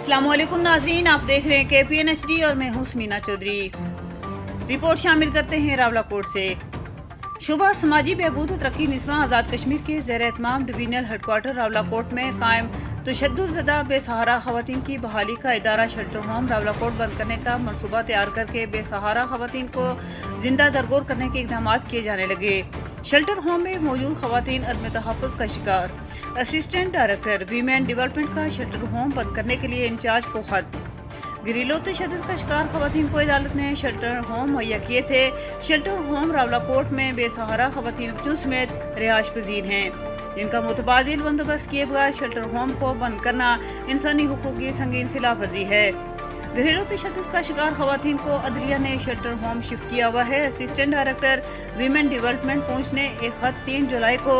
अस्सलाम वालेकुम नाज़रीन, आप देख रहे हैं KPN HD और मैं हूं समीना चौधरी। रिपोर्ट शामिल करते हैं रावलाकोट से। शुबा समाजी बहबूद और तरक्की निस्वां आज़ाद कश्मीर के ज़ेर एहतमाम डिवीजनल हेडक्वार्टर रावलाकोट में कायम तशद्दुद-ज़दा बेसहारा ख़वातीन की बहाली का इदारा शेल्टर होम रावलाकोट बंद करने का मनसूबा तैयार करके बेसहारा ख़वातीन को जिंदा दरगोर करने के इक़दाम किए जाने लगे। शेल्टर होम में मौजूद ख़वातीन अदम तहफ़्फ़ुज़ का शिकार। असिस्टेंट डायरेक्टर वीमेन डेवलपमेंट का शेल्टर होम बंद करने के लिए इंचार्ज को खत। घरेलू तशद्दुद का शिकार ख़वातीन को अदालत ने शेल्टर होम मुहैया किए थे। शेल्टर होम रावलाकोट में बेसहारा ख़वातीन बच्चों समेत रिहाइश पजीर हैं, जिनका मुतबादिल बंदोबस्त किए बगैर शेल्टर होम को बंद करना इंसानी हुकूक की संगीन खिलाफ वर्जी है। घरेलू तशद्दुद का शिकार ख़वातीन को अदलिया ने शेल्टर होम शिफ्ट किया हुआ है। असिस्टेंट डायरेक्टर वीमेन डेवलपमेंट पहुंच ने एक खत 3 जुलाई को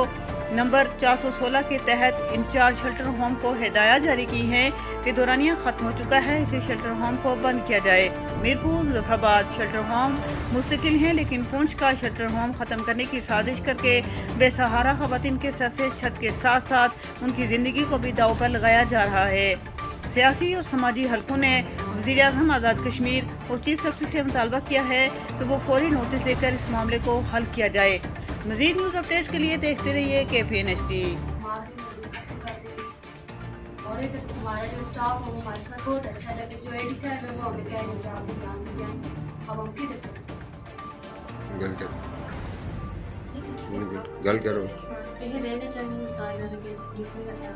नंबर 416 के तहत इंचार्ज शेल्टर होम को हिदायत जारी की है कि दौरानिया खत्म हो चुका है, इसे शेल्टर होम को बंद किया जाए। मीरपुर मुजफ्फराबाद शेल्टर होम मुस्तकिल हैं, लेकिन पुंछ का शेल्टर होम खत्म करने की साजिश करके बेसहारा ख़वातीन के सर से छत के साथ साथ उनकी ज़िंदगी को भी दांव पर लगाया जा रहा है। सियासी और समाजी हलकों ने वज़ीर-ए-आज़म आज़ाद कश्मीर और चीफ सेक्रेटरी से मुतालबा किया है कि वो फौरी नोटिस देकर इस मामले को हल किया जाए। मज़ीद न्यूज़ अपडेट्स के लिए देखते रहिए KPN HD। और हमारा जो स्टाफ है वो हमारे साथ बहुत अच्छा है, लेकिन जो AD साहब है वो हमें कह रहे हैं कि आप यहाँ से जाएं। अब हम किधर चलें? गल करो। कहीं रहने चाहिए, लिखने का चाहिए,